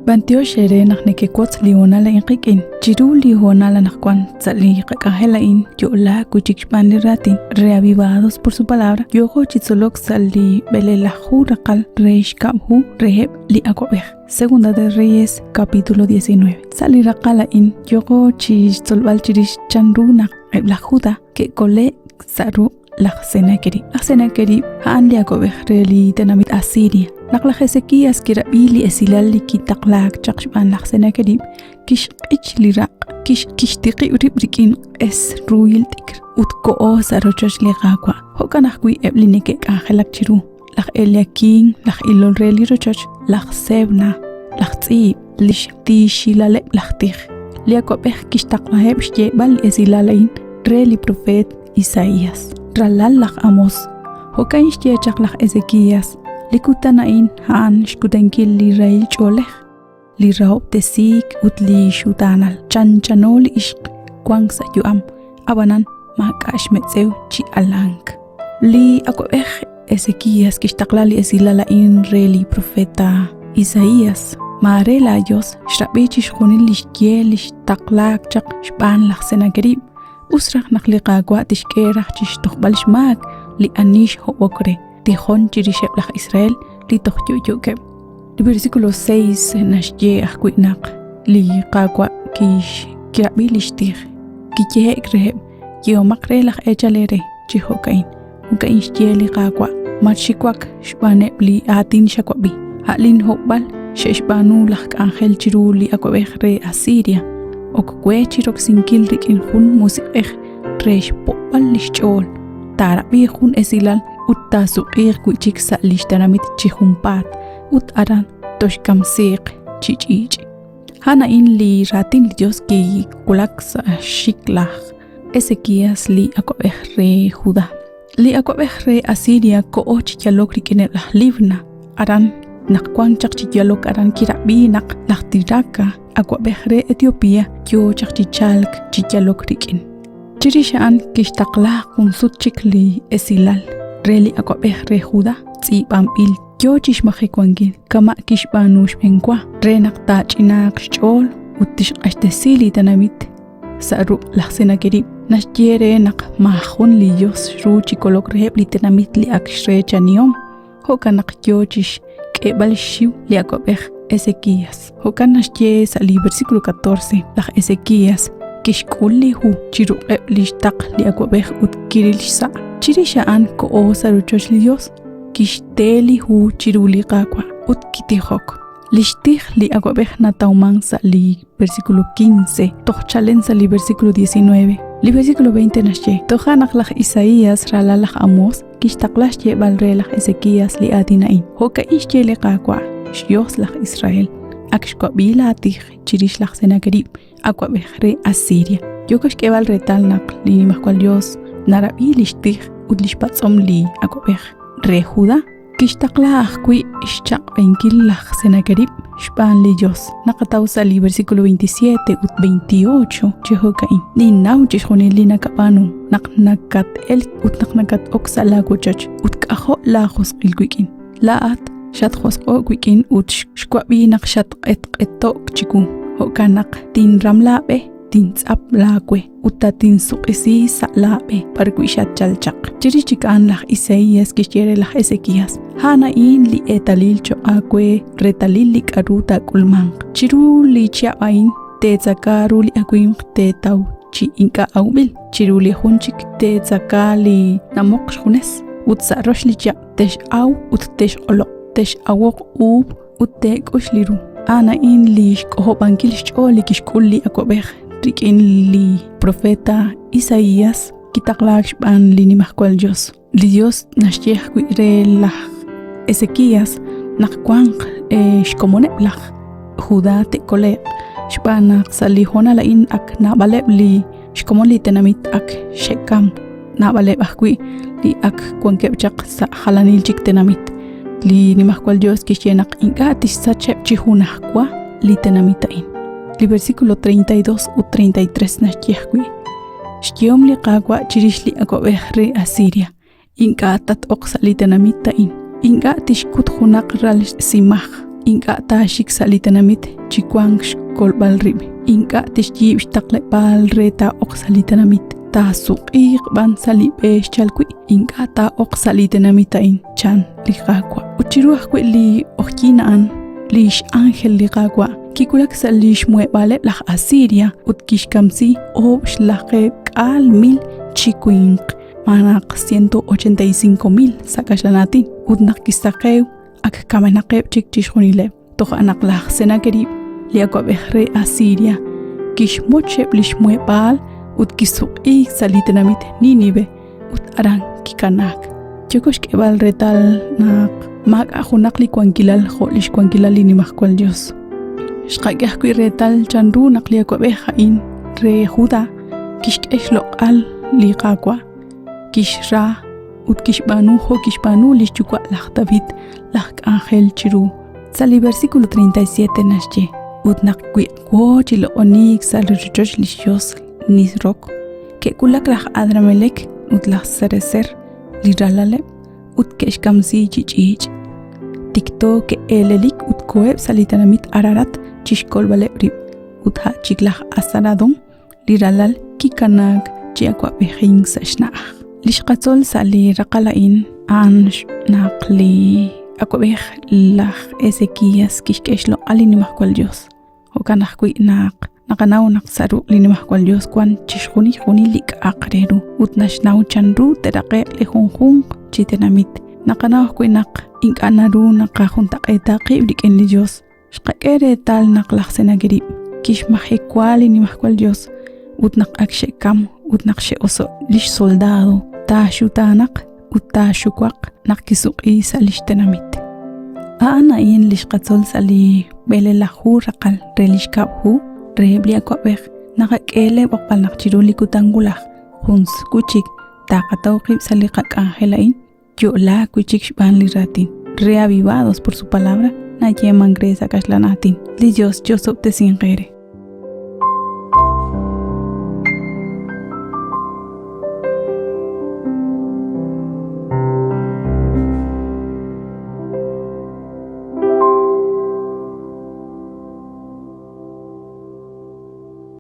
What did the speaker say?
Bantio shere nakneke kwats liona la inqikin. Jiru liona la nakwan tzali qaqahela in yola kuchikpani ratin. Reavivados por su palabra. Yogo chitzolok sali belela jurakal reish kabhu reheb li akwabeh. Segunda de Reyes capítulo 19. Sali rakala in yogo chitzolbal chirish chanruna la juda que cole saru la Senakeri haan li akwabeh reli tenamit Asiria. Nakla Hezekias kirabili esilali kitaklak chakshban la Senakeri kish ichliraq kish tiqi uribrikin es ruyil tikr utko o sarochosh li qaqwa hokanakui eblinike angelak chiru la Eliakin la ilol reli rochoch la Sebna la tsi lish tishilale la tig li akwabeh kish taklaheb shye bal esilalain reli profet Isaías ralal Amos hokain shye chaklak Hezekias likutanain haan shkutenkil li rail choleh li raub tesik utli shutanal chanchanol ishq kwangsa yuam abanan makash metzeu chi alank li akwabeh Hezekias kishtaklali esilala in reli profeta Isaías marela Dios shrabichi shkunil lishkielish taklak chak shban la Senakeri usrak nakliqa kwa tishkerach chishtuqbalsh mak li anish hobokre Tijón chirisheb la Israel li tohyoyokeb. El versículo 6 nashye ahkuinak li qaqwa kish kirabilishtir kiye kreheb yomakre la echalere chihokain ukain shye li qaqwa machikwak shbane li atin shakwabi halin hobal sheshbanu la angel chiru li akwabeh re Asiria okwe chirok sinkil rikin hun musiqeh resh popal lishchol tarabi hun esilal utta suqir kuchik sa lishtanamit chihumpat ut aran toshkam siq chichich hana in li ratin Dios ki kulak sa shiklah Ezekias li akwabeh re Judá li akwabeh re Asiria ko ochichalok rikene la Libna aran nakwan chakchichalok aran kirabi nak lahtiraka akwabeh re Etiopía kyo chakchichalk chichalok rikin chirishaan kishtaqlah kunsut chikli esilal reli akwabeh re Judá tzibambil kyo chishmajikwangil kama kishbanush benkwa renak tachinak chol utishqashtesili tanamit saru la Senakeri nashjere nak mahun li Dios ru chikolok reheb li tanamit li akshre chaniom hokanak kyo chish kebal shiw li akwabeh Ezekias hokan nashje sali versículo 14 la Ezekias kishkulli hu chiru lishtaq li akwabeh utkiril sa chirishaan ko o saruchosh li Dios kishteli hu chiruli qaqwa utkitihok lishtih li akwabeh natauman sali versículo 15 tochalen sali versículo 19 li versículo 20 nashye tohanak la Isaías ralalaj Amos kishtaqlash ye balrelaj Ezekias li adinain hoka ishye li qaqwa Dios la Israel akshkabila atih chirish la Senakeri akwabeh re Asiria yokash kebal retal nak li mahkwal Dios narabi lishtih udlishpatzom li akwabeh re Judá kishtaqla ahkui ishchaq benkil la Senakeri shpan li Dios nakatausa li versículo 27 ut 28 chehokain ni nau chishonil li nakapanu naknakat el ut naknakat oksala kuchach ut kaho la khosqilquikin laat shat khosqo quikin ut shkwabi nakshat etqeto chiku hokanak tin ramlabe tin tsap lakwe utatin suqisi salabe parquishat chalchaq chirichikan la Isaías kishere la Ezekias hana in li etalil cho akwe retalil li karuta kulman chiru li chabain te zakaru li akwim te tau chi inka aubil chiru li hunchik te zakali namok khunes utsarosh li cha tesh au uttesh olo tesh awok ub uttek ushliru ana in li shkobankil sholi kishkulli akwabeh rikin li profeta Isaías kitaklak shban li nimahkwal Dios li Dios nashyeh kuire la Ezekias nakwanq shkomone la Judá te kole shbanak sali hona la in ak nabaleb li shkomoli tenamit ak shekam nabaleb akwi li ak kwankebchaq sa halanil chik tenamit li nimahkwal Dios kishenak inka tisachep chihunahkwa li tenamitain li versículo 32 u 33 nashjehkwi shkiom li qaqwa chirish li akwabeh re Asiria inka tat oqsa li tenamitain inka tishkut hunaq ral simah inka tashik salitanamit chikwang kolbal rib inka tishjib shtaqle bal reta ok salitanamit ta suqiq ban salibesh chalkui inka ta ok salitanamita in chan liqaqwa uchiruaj kwi li ojinaan lish ángel liqaqwa kikulak salish muebale laj Asiria utkishkamsi obshlaqe al 1000 chikuinq manak 185,000 sakashlanatin utnak kisaqew ak kamenaqeb chikchishunile toj anaklaj senakerib liakwabejre Asiria kishmocheb lishmuebal utkisuqi salitanamit Nínive ut aran kikanak chokosh kebal retal nak mak ajunaq likwankilal jolish kwankilal inimajkual Dios shqakej kwi retal chanru naqliakwabeja in re Judá kishk'ex loq'al liqaqwa kishra ut kishbanu jo kishbanu lishchukwa laj David laj ángel chiru sali versículo 37 nashche ut naqwi kwochi loqonik salrichoch lishos nisrok ke kulak laj Adramelek ut laj Sarecer liralale ut keshkamsi chichich tikto ke elelik ut koeb salitanamit Ararat chishkolbale rib ut ha chiklaj Asaradon liralal kikanak chiakwabejin sashna lishqatzol sali raqalain an naqli akwabej laj Ezequías kishkeshlo alinimajkual Dios hokanajkui naqanaw naqsaru linimajkual Dios kwan chishjuni lik aqreru ut nashnaw chanru teraqe lejunjun chitenamit naqanaw kuinaq inkanaru naqajuntaqeta qiblik'en li Dios shqak'ere tal naqlaj senageri kishmajekual inimajkual Dios ut naqakshe kam ut naqshe oso lish soldado ta shutanaq ut ta shukwaq naqkisuqi salishtenamit ana yen lishqatzol sali belelaju raqal relishkabhu rebliakwabej naqak'ele boqpal naqchiru likutangulaj juns kuchik taqatawqib saliqak'angelain yo'la kuchik shb'an liratin reavivados por su palabra nayeman gresa kashlanatin li Dios yosobte sinqere